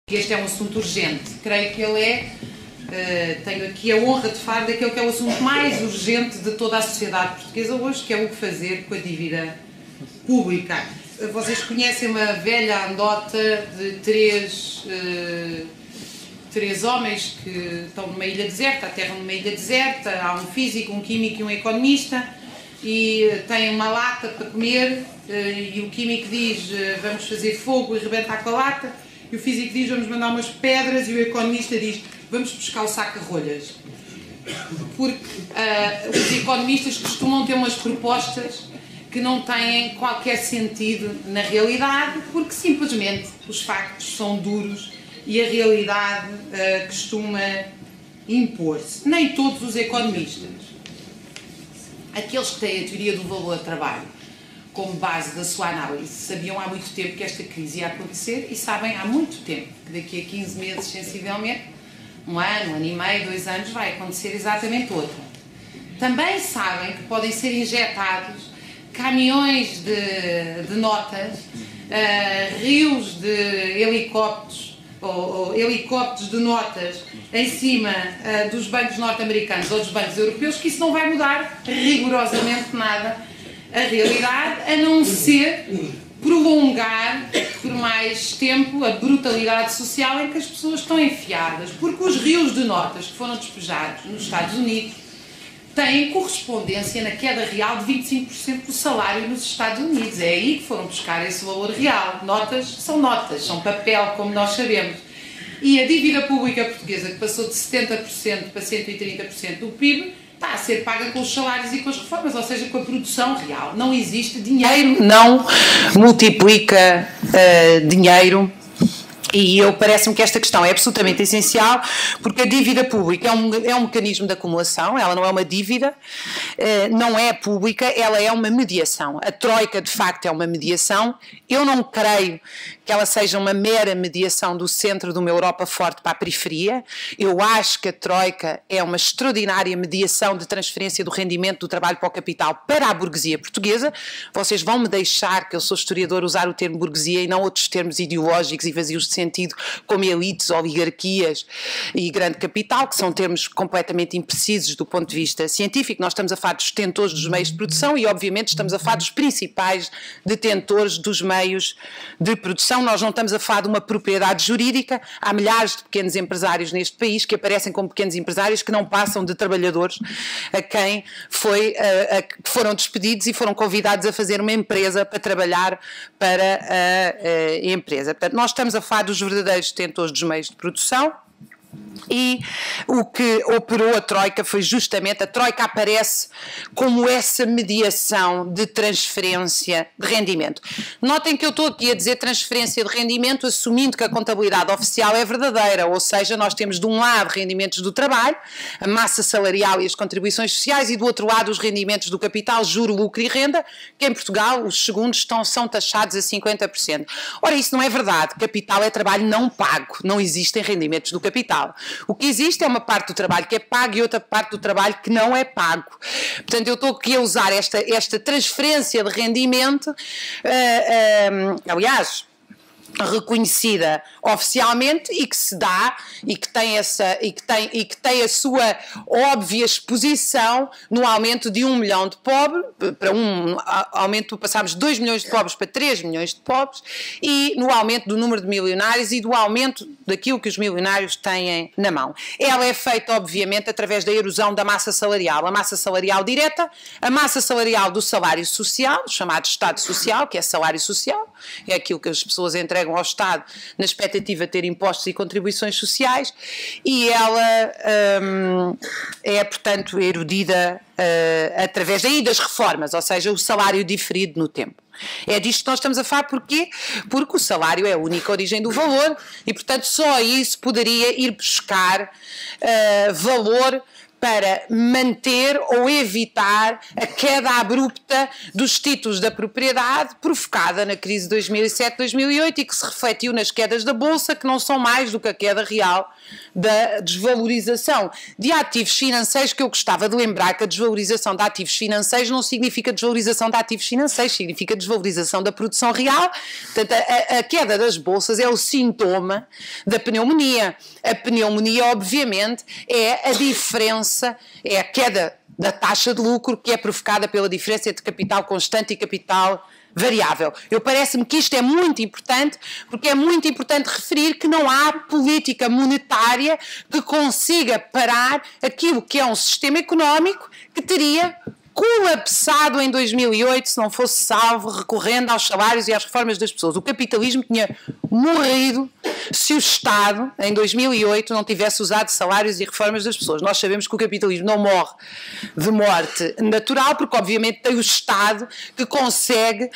Este é um assunto urgente. Creio que ele é, tenho aqui a honra de falar daquele que é o assunto mais urgente de toda a sociedade portuguesa hoje, que é o que fazer com a dívida pública. Vocês conhecem uma velha anedota de três homens que estão numa ilha deserta, aterram numa ilha deserta, há um físico, um químico e um economista, e têm uma lata para comer, e o químico diz, vamos fazer fogo e rebentar com a lata. E o físico diz, vamos mandar umas pedras, e o economista diz, vamos buscar o saca-rolhas. Porque os economistas costumam ter umas propostas que não têm qualquer sentido na realidade, porque simplesmente os factos são duros e a realidade costuma impor-se. Nem todos os economistas, aqueles que têm a teoria do valor do trabalho como base da sua análise, sabiam há muito tempo que esta crise ia acontecer e sabem há muito tempo que daqui a 15 meses, sensivelmente, um ano e meio, 2 anos, vai acontecer exatamente outra. Também sabem que podem ser injetados caminhões de notas, rios de helicópteros, ou helicópteros de notas em cima dos bancos norte-americanos ou dos bancos europeus, que isso não vai mudar rigorosamente nada a realidade, a não ser prolongar por mais tempo a brutalidade social em que as pessoas estão enfiadas, porque os rios de notas que foram despejados nos Estados Unidos têm correspondência na queda real de 25% do salário nos Estados Unidos. É aí que foram buscar esse valor real. Notas, são papel, como nós sabemos. E a dívida pública portuguesa, que passou de 70% para 130% do PIB, está a ser paga com os salários e com as reformas, ou seja, com a produção real. Não existe dinheiro, não multiplica dinheiro. E parece-me que esta questão é absolutamente essencial, porque a dívida pública é um mecanismo de acumulação, ela não é uma dívida, não é pública, ela é uma mediação. A Troika, de facto, é uma mediação. Eu não creio que ela seja uma mera mediação do centro de uma Europa forte para a periferia. Eu acho que a Troika é uma extraordinária mediação de transferência do rendimento do trabalho para o capital para a burguesia portuguesa. Vocês vão me deixar, que eu sou historiador, usar o termo burguesia e não outros termos ideológicos e vazios de sentido, como elites, oligarquias e grande capital, que são termos completamente imprecisos do ponto de vista científico. Nós estamos a falar dos detentores dos meios de produção e, obviamente, estamos a falar dos principais detentores dos meios de produção. Nós não estamos a falar de uma propriedade jurídica. Há milhares de pequenos empresários neste país que aparecem como pequenos empresários que não passam de trabalhadores a quem foram despedidos e foram convidados a fazer uma empresa para trabalhar para a empresa. Portanto, nós estamos a falar dos verdadeiros detentores dos meios de produção. E o que operou a Troika foi justamente, a Troika aparece como essa mediação de transferência de rendimento. Notem que eu estou aqui a dizer transferência de rendimento assumindo que a contabilidade oficial é verdadeira, ou seja, nós temos de um lado rendimentos do trabalho, a massa salarial e as contribuições sociais, e do outro lado os rendimentos do capital, juro, lucro e renda, que em Portugal os segundos são taxados a 50%. Ora, isso não é verdade. Capital é trabalho não pago, não existem rendimentos do capital. O que existe é uma parte do trabalho que é pago e outra parte do trabalho que não é pago. Portanto, eu estou aqui a usar esta transferência de rendimento, aliás, reconhecida oficialmente e que se dá e que tem a sua óbvia exposição no aumento de 1 milhão de pobres, para aumento, passámos de 2 milhões de pobres para 3 milhões de pobres, e no aumento do número de milionários e do aumento daquilo que os milionários têm na mão. Ela é feita, obviamente, através da erosão da massa salarial, a massa salarial direta, a massa salarial do salário social, chamado Estado Social, que é salário social, é aquilo que as pessoas entregam ao Estado na expectativa de ter impostos e contribuições sociais, e ela é, portanto, erodida através daí das reformas, ou seja, o salário diferido no tempo. É disto que nós estamos a falar. Porquê? Porque o salário é a única origem do valor e, portanto, só isso poderia ir buscar valor para manter ou evitar a queda abrupta dos títulos da propriedade provocada na crise de 2007-2008 e que se refletiu nas quedas da Bolsa, que não são mais do que a queda real da desvalorização de ativos financeiros, que eu gostava de lembrar que a desvalorização de ativos financeiros não significa desvalorização de ativos financeiros, significa desvalorização da produção real. Portanto, a queda das bolsas é o sintoma da pneumonia. A pneumonia, obviamente, é a diferença, é a queda da taxa de lucro que é provocada pela diferença entre capital constante e capital variável. Parece-me que isto é muito importante, porque é muito importante referir que não há política monetária que consiga parar aquilo que é um sistema económico que teria colapsado em 2008 se não fosse salvo recorrendo aos salários e às reformas das pessoas. O capitalismo tinha morrido se o Estado, em 2008, não tivesse usado salários e reformas das pessoas. Nós sabemos que o capitalismo não morre de morte natural, porque obviamente tem o Estado que consegue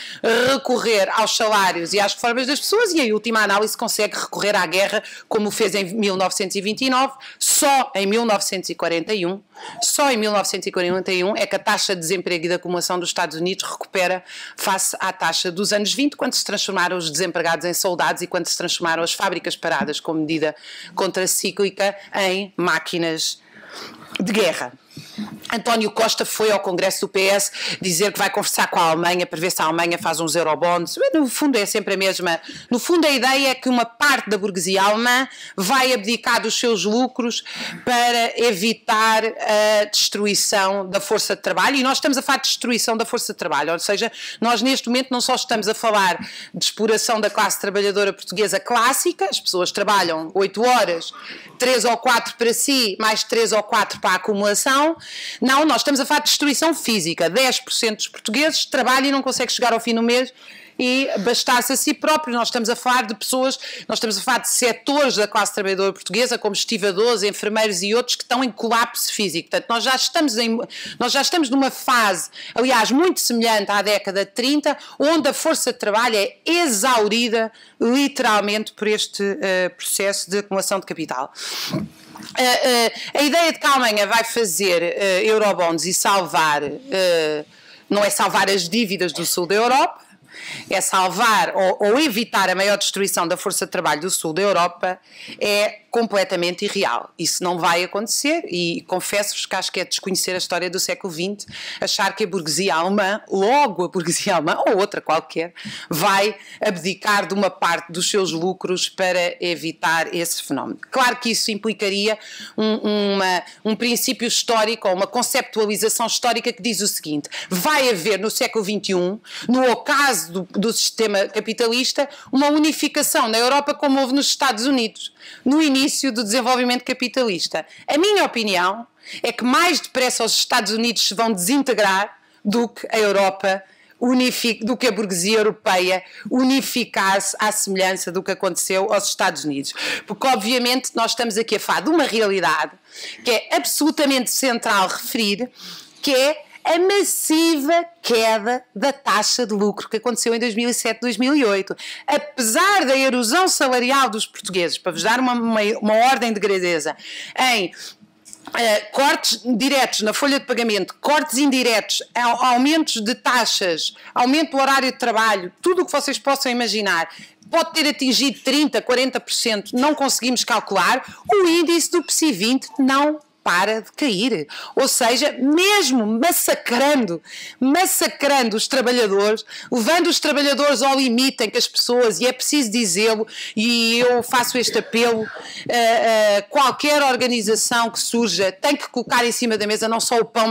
recorrer aos salários e às reformas das pessoas e, em última análise, consegue recorrer à guerra, como fez em 1929, só em 1941. Só em 1941 é que a taxa de desemprego e de acumulação dos Estados Unidos recupera face à taxa dos anos 20, quando se transformaram os desempregados em soldados e quando se transformaram as fábricas paradas como medida contracíclica em máquinas de guerra. António Costa foi ao Congresso do PS dizer que vai conversar com a Alemanha para ver se a Alemanha faz uns eurobonds. No fundo é sempre a mesma. No fundo a ideia é que uma parte da burguesia alemã vai abdicar dos seus lucros para evitar a destruição da força de trabalho, e nós estamos a falar de destruição da força de trabalho, ou seja, nós neste momento não só estamos a falar de exploração da classe trabalhadora portuguesa clássica, as pessoas trabalham 8 horas, 3 ou 4 para si, mais 3 ou 4 para a acumulação. Não, nós estamos a falar de destruição física. 10% dos portugueses trabalham e não conseguem chegar ao fim do mês e bastar-se a si próprio. Nós estamos a falar de pessoas, nós estamos a falar de setores da classe trabalhadora portuguesa, como estivadores, enfermeiros e outros, que estão em colapso físico. Portanto, nós já estamos numa fase, aliás, muito semelhante à década de 30, onde a força de trabalho é exaurida, literalmente, por este processo de acumulação de capital. A ideia de que a Alemanha vai fazer eurobonds e salvar, não é salvar as dívidas do sul da Europa, é salvar ou evitar a maior destruição da força de trabalho do sul da Europa, é completamente irreal. Isso não vai acontecer e confesso-vos que acho que é desconhecer a história do século XX, achar que a burguesia alemã, logo a burguesia alemã ou outra qualquer, vai abdicar de uma parte dos seus lucros para evitar esse fenómeno. Claro que isso implicaria um princípio histórico ou uma conceptualização histórica que diz o seguinte: vai haver no século XXI, no ocaso do sistema capitalista, uma unificação na Europa como houve nos Estados Unidos, no início do desenvolvimento capitalista. A minha opinião é que mais depressa os Estados Unidos se vão desintegrar do que a Europa, do que a burguesia europeia unificar-se à semelhança do que aconteceu aos Estados Unidos. Porque, obviamente, nós estamos aqui a falar de uma realidade que é absolutamente central referir, que é a massiva queda da taxa de lucro que aconteceu em 2007-2008. Apesar da erosão salarial dos portugueses, para vos dar uma ordem de grandeza, em cortes diretos na folha de pagamento, cortes indiretos, aumentos de taxas, aumento do horário de trabalho, tudo o que vocês possam imaginar, pode ter atingido 30%, 40%, não conseguimos calcular, o índice do PSI 20 não para de cair, ou seja, mesmo massacrando os trabalhadores, levando os trabalhadores ao limite em que as pessoas, e é preciso dizê-lo, e eu faço este apelo, qualquer organização que surja tem que colocar em cima da mesa não só o pão,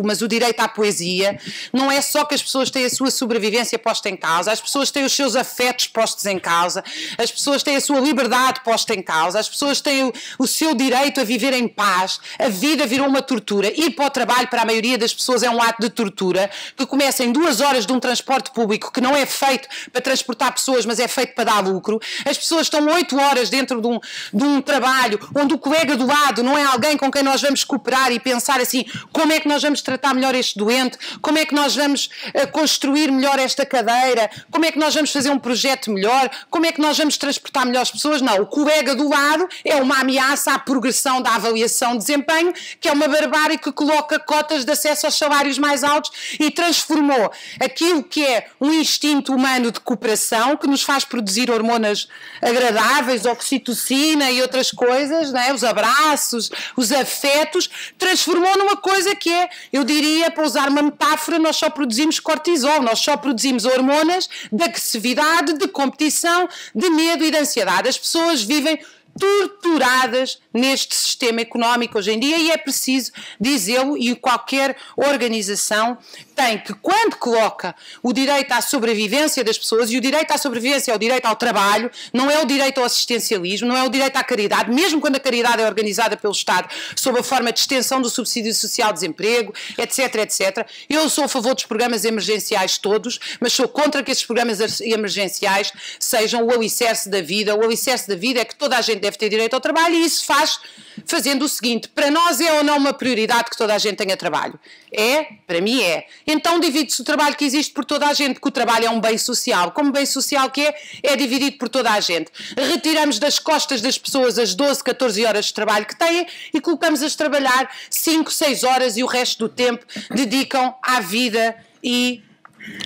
mas o direito à poesia. Não é só que as pessoas têm a sua sobrevivência posta em causa, as pessoas têm os seus afetos postos em causa, as pessoas têm a sua liberdade posta em causa, as pessoas têm o seu direito a viver em paz. A vida virou uma tortura. Ir para o trabalho para a maioria das pessoas é um ato de tortura que começa em 2 horas de um transporte público que não é feito para transportar pessoas, mas é feito para dar lucro. As pessoas estão 8 horas dentro de um trabalho onde o colega do lado não é alguém com quem nós vamos cooperar e pensar assim, como é que nós vamos tratar melhor este doente, como é que nós vamos construir melhor esta cadeira, como é que nós vamos fazer um projeto melhor, como é que nós vamos transportar melhor as pessoas. Não, o colega do lado é uma ameaça à progressão da avaliação de desemprego desempenho, que é uma barbárie que coloca cotas de acesso aos salários mais altos e transformou aquilo que é um instinto humano de cooperação, que nos faz produzir hormonas agradáveis, oxitocina e outras coisas, não é? Os abraços, os afetos, transformou numa coisa que é, eu diria, para usar uma metáfora, nós só produzimos cortisol, nós só produzimos hormonas de agressividade, de competição, de medo e de ansiedade. As pessoas vivem torturadas neste sistema económico hoje em dia e é preciso dizê-lo, e qualquer organização tem que, quando coloca o direito à sobrevivência das pessoas, e o direito à sobrevivência é o direito ao trabalho, não é o direito ao assistencialismo, não é o direito à caridade, mesmo quando a caridade é organizada pelo Estado sob a forma de extensão do subsídio social de desemprego, etc, etc. Eu sou a favor dos programas emergenciais todos, mas sou contra que esses programas emergenciais sejam o alicerce da vida. O alicerce da vida é que toda a gente deve ter direito ao trabalho, e isso faz fazendo o seguinte: para nós é ou não uma prioridade que toda a gente tenha trabalho? É, para mim é. Então divide-se o trabalho que existe por toda a gente, porque o trabalho é um bem social. Como bem social que é dividido por toda a gente. Retiramos das costas das pessoas as 12, 14 horas de trabalho que têm e colocamos-as a trabalhar 5, 6 horas e o resto do tempo dedicam à vida e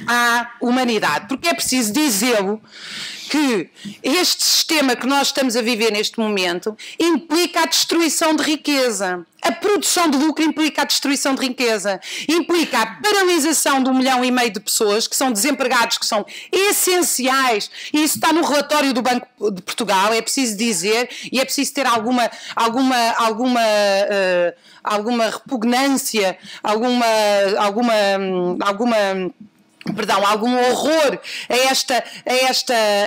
à humanidade. Porque é preciso dizê-lo que este sistema que nós estamos a viver neste momento implica a destruição de riqueza. A produção de lucro implica a destruição de riqueza. Implica a paralisação de 1,5 milhão de pessoas que são desempregados, que são essenciais. E isso está no relatório do Banco de Portugal, é preciso dizer, e é preciso ter alguma repugnância, algum horror a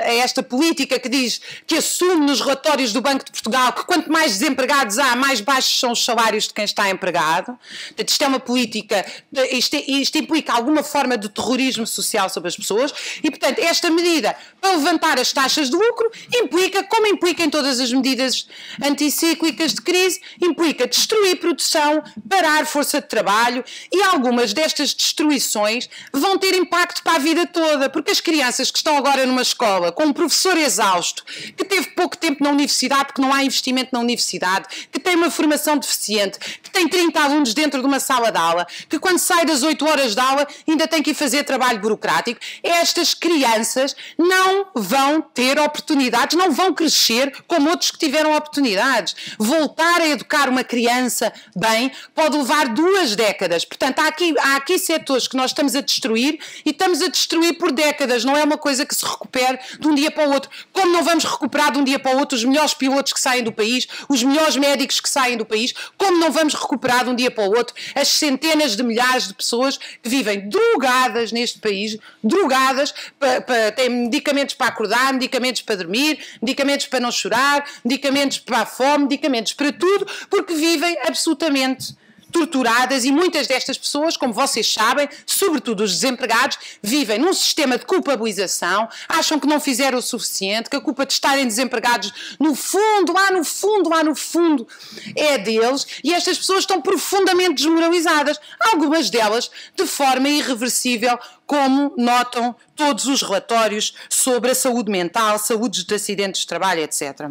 esta política que diz, que assume nos relatórios do Banco de Portugal que quanto mais desempregados há, mais baixos são os salários de quem está empregado. Portanto, isto é uma política, isto implica alguma forma de terrorismo social sobre as pessoas e, portanto, esta medida para levantar as taxas de lucro implica, como implica em todas as medidas anticíclicas de crise, implica destruir produção, parar força de trabalho, e algumas destas destruições vão ter impacto para a vida toda, porque as crianças que estão agora numa escola com um professor exausto, que teve pouco tempo na universidade porque não há investimento na universidade, que tem uma formação deficiente, que tem 30 alunos dentro de uma sala de aula, que quando sai das 8 horas de aula ainda tem que ir fazer trabalho burocrático, estas crianças não vão ter oportunidades, não vão crescer como outros que tiveram oportunidades. Voltar a educar uma criança bem pode levar 2 décadas. Portanto, há aqui setores que nós estamos a destruir e estamos a destruir por décadas, não é uma coisa que se recupere de um dia para o outro. Como não vamos recuperar de um dia para o outro os melhores pilotos que saem do país, os melhores médicos que saem do país, como não vamos recuperar de um dia para o outro as centenas de milhares de pessoas que vivem drogadas neste país, drogadas, têm medicamentos para acordar, medicamentos para dormir, medicamentos para não chorar, medicamentos para a fome, medicamentos para tudo, porque vivem absolutamente torturadas, e muitas destas pessoas, como vocês sabem, sobretudo os desempregados, vivem num sistema de culpabilização, acham que não fizeram o suficiente, que a culpa de estarem desempregados no fundo, lá no fundo, é deles, e estas pessoas estão profundamente desmoralizadas, algumas delas de forma irreversível, como notam todos os relatórios sobre a saúde mental, saúde de acidentes de trabalho, etc.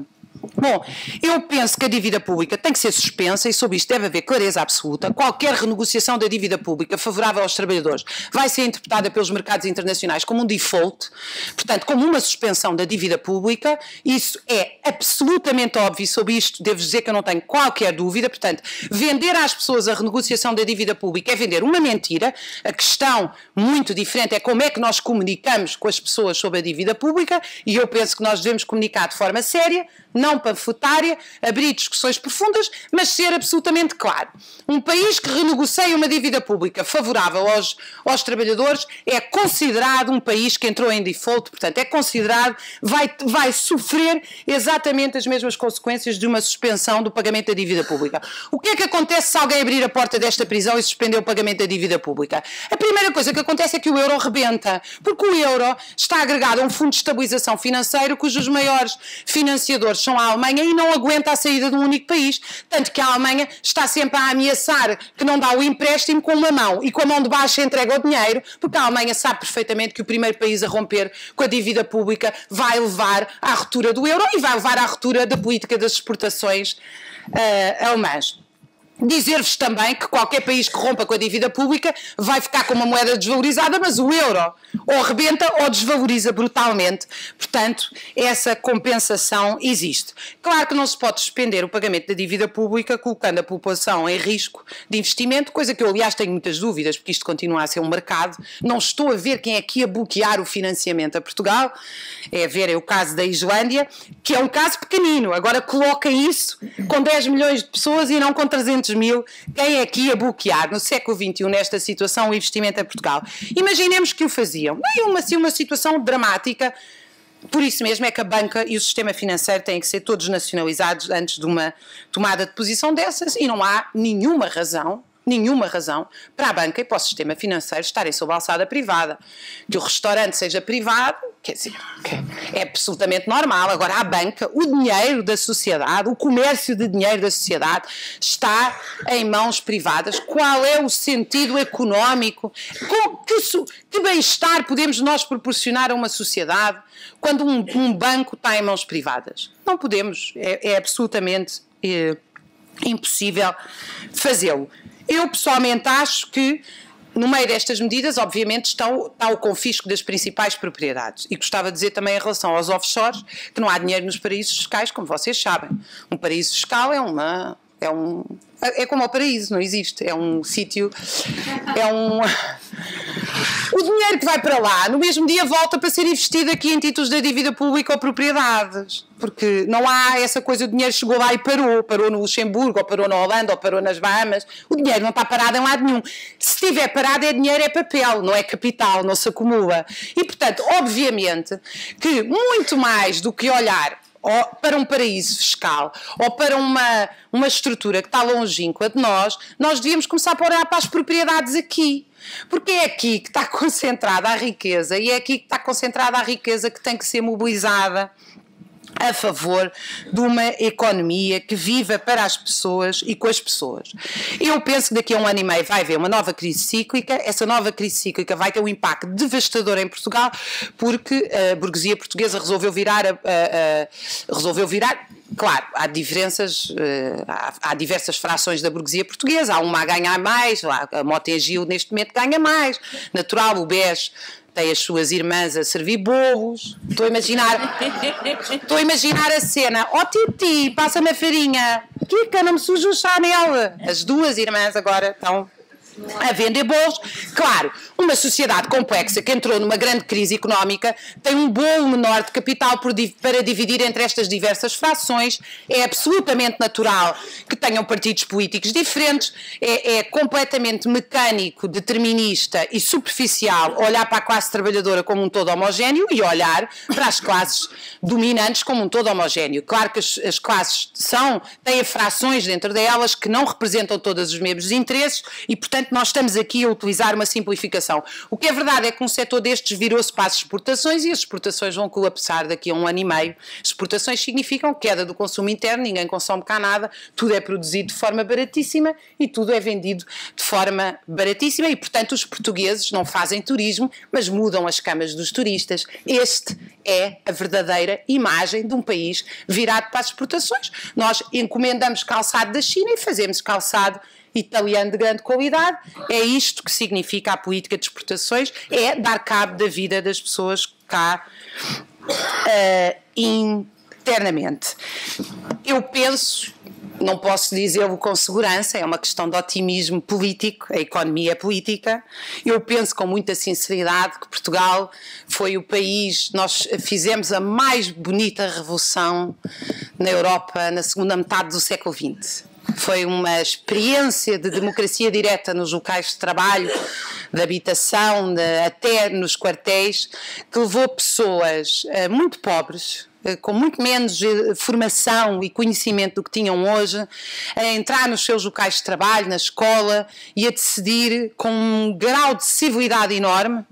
Bom, eu penso que a dívida pública tem que ser suspensa e sobre isto deve haver clareza absoluta. Qualquer renegociação da dívida pública favorável aos trabalhadores vai ser interpretada pelos mercados internacionais como um default, portanto, como uma suspensão da dívida pública. Isso é absolutamente óbvio, sobre isto devo dizer que eu não tenho qualquer dúvida. Portanto, vender às pessoas a renegociação da dívida pública é vender uma mentira. A questão muito diferente é como é que nós comunicamos com as pessoas sobre a dívida pública, e eu penso que nós devemos comunicar de forma séria, não panfletária, abrir discussões profundas, mas ser absolutamente claro. Um país que renegocia uma dívida pública favorável aos trabalhadores é considerado um país que entrou em default, portanto é considerado, vai sofrer exatamente as mesmas consequências de uma suspensão do pagamento da dívida pública. O que é que acontece se alguém abrir a porta desta prisão e suspender o pagamento da dívida pública? A primeira coisa que acontece é que o euro rebenta, porque o euro está agregado a um fundo de estabilização financeiro cujos maiores financiadores são a Alemanha e não aguenta a saída de um único país, tanto que a Alemanha está sempre a ameaçar que não dá o empréstimo com uma mão e com a mão de baixo entrega o dinheiro, porque a Alemanha sabe perfeitamente que o primeiro país a romper com a dívida pública vai levar à ruptura do euro e vai levar à ruptura da política das exportações alemãs. Dizer-vos também que qualquer país que rompa com a dívida pública vai ficar com uma moeda desvalorizada, mas o euro ou rebenta ou desvaloriza brutalmente. Portanto, essa compensação existe. Claro que não se pode suspender o pagamento da dívida pública colocando a população em risco de investimento, coisa que eu, aliás, tenho muitas dúvidas, porque isto continua a ser um mercado. Não estou a ver quem é que ia bloquear o financiamento a Portugal. É ver o caso da Islândia, que é um caso pequenino. Agora coloca isso com 10 milhões de pessoas e não com 300 mil, quem é que ia bloquear no século XXI, nesta situação, o investimento em Portugal? Imaginemos que o faziam. Não é uma situação dramática, por isso mesmo é que a banca e o sistema financeiro têm que ser todos nacionalizados antes de uma tomada de posição dessas, e não há nenhuma razão para a banca e para o sistema financeiro estarem sob alçada privada. Que o restaurante seja privado, quer dizer, é absolutamente normal. Agora, a banca, o dinheiro da sociedade, o comércio de dinheiro da sociedade está em mãos privadas. Qual é o sentido económico? Que bem-estar podemos nós proporcionar a uma sociedade quando um banco está em mãos privadas? Não podemos, é absolutamente impossível fazê-lo. Eu, pessoalmente, acho que, no meio destas medidas, obviamente, está o confisco das principais propriedades. E gostava de dizer também em relação aos offshores que não há dinheiro nos paraísos fiscais, como vocês sabem. Um paraíso fiscal é como o paraíso, não existe. É um sítio... O dinheiro que vai para lá, no mesmo dia volta para ser investido aqui em títulos da dívida pública ou propriedades. Porque não há essa coisa, o dinheiro chegou lá e parou no Luxemburgo, ou parou na Holanda, ou parou nas Bahamas. O dinheiro não está parado em lado nenhum. Se estiver parado é dinheiro, é papel, não é capital, não se acumula. E, portanto, obviamente que muito mais do que olhar ou para um paraíso fiscal, ou para uma estrutura que está longínqua de nós devíamos começar a olhar para as propriedades aqui. Porque é aqui que está concentrada a riqueza, e é aqui que está concentrada a riqueza que tem que ser mobilizada a favor de uma economia que viva para as pessoas e com as pessoas. Eu penso que daqui a 1 ano e meio vai haver uma nova crise cíclica. Essa nova crise cíclica vai ter um impacto devastador em Portugal, porque a burguesia portuguesa resolveu virar. Claro, há diferenças, há diversas frações da burguesia portuguesa, há uma a ganhar mais, a Mota-Engil neste momento ganha mais, natural, o BES tem as suas irmãs a servir bolos. Estou a imaginar a cena. Titi, passa-me a farinha. Kika, não me sujo o Chanel. As duas irmãs agora estão a vender bolos. Claro, uma sociedade complexa que entrou numa grande crise económica tem um bolo menor de capital para dividir entre estas diversas frações. É absolutamente natural que tenham partidos políticos diferentes. É completamente mecânico, determinista e superficial olhar para a classe trabalhadora como um todo homogéneo e olhar para as classes dominantes como um todo homogéneo. Claro que as classes têm frações dentro delas que não representam todos os mesmos interesses e, portanto, nós estamos aqui a utilizar uma simplificação. O que é verdade é que um setor destes virou-se para as exportações e as exportações vão colapsar daqui a 1 ano e meio. Exportações significam queda do consumo interno, ninguém consome cá nada, tudo é produzido de forma baratíssima e tudo é vendido de forma baratíssima e, portanto, os portugueses não fazem turismo, mas mudam as camas dos turistas. Este é a verdadeira imagem de um país virado para as exportações. Nós encomendamos calçado da China e fazemos calçado italiano de grande qualidade. É isto que significa a política de exportações, é dar cabo da vida das pessoas cá internamente. Eu penso, não posso dizê-lo com segurança, é uma questão de otimismo político, a economia é política. Eu penso com muita sinceridade que Portugal foi o país, nós fizemos a mais bonita revolução na Europa na segunda metade do século XX. Foi uma experiência de democracia direta nos locais de trabalho, de habitação, até nos quartéis, que levou pessoas muito pobres, com muito menos formação e conhecimento do que tinham hoje, a entrar nos seus locais de trabalho, na escola, e a decidir com um grau de civilidade enorme.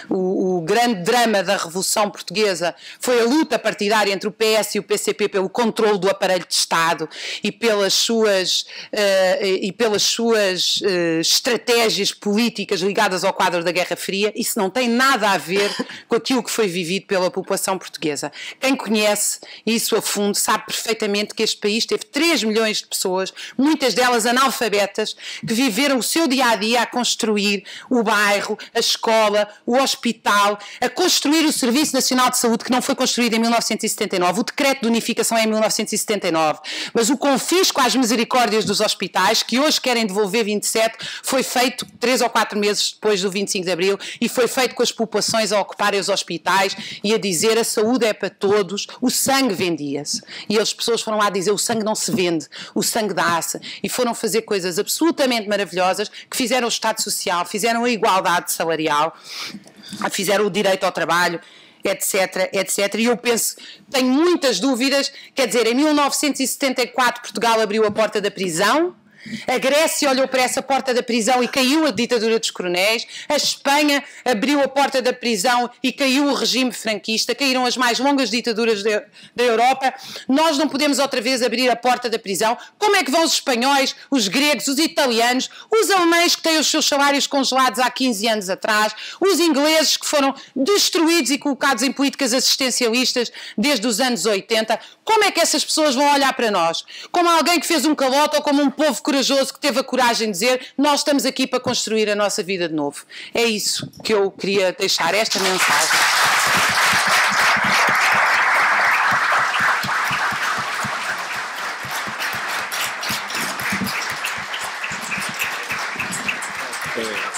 O grande drama da Revolução Portuguesa foi a luta partidária entre o PS e o PCP pelo controle do aparelho de Estado e pelas suas estratégias políticas ligadas ao quadro da Guerra Fria. Isso não tem nada a ver com aquilo que foi vivido pela população portuguesa. Quem conhece conhece isso a fundo sabe perfeitamente que este país teve 3 milhões de pessoas, muitas delas analfabetas, que viveram o seu dia-a-dia a construir o bairro, a escola, o hospital, a construir o Serviço Nacional de Saúde, que não foi construído em 1979, o decreto de unificação é em 1979, mas o confisco às misericórdias dos hospitais, que hoje querem devolver 27, foi feito 3 ou 4 meses depois do 25 de Abril e foi feito com as populações a ocuparem os hospitais e a dizer a saúde é para todos, o sangue vendia-se. E as pessoas foram lá dizer o sangue não se vende, o sangue dá-se. E foram fazer coisas absolutamente maravilhosas que fizeram o Estado Social, fizeram a igualdade salarial, fizeram o direito ao trabalho, etc, etc. E eu penso, tenho muitas dúvidas, quer dizer, em 1974 Portugal abriu a porta da prisão, a Grécia olhou para essa porta da prisão e caiu a ditadura dos coronéis, a Espanha abriu a porta da prisão e caiu o regime franquista, caíram as mais longas ditaduras da Europa. Nós não podemos outra vez abrir a porta da prisão. Como é que vão os espanhóis, os gregos, os italianos, os alemães que têm os seus salários congelados há 15 anos atrás, os ingleses que foram destruídos e colocados em políticas assistencialistas desde os anos 80, como é que essas pessoas vão olhar para nós? Como alguém que fez um calote ou como um povo corajoso que teve a coragem de dizer nós estamos aqui para construir a nossa vida de novo. É isso que eu queria deixar, esta mensagem. Okay.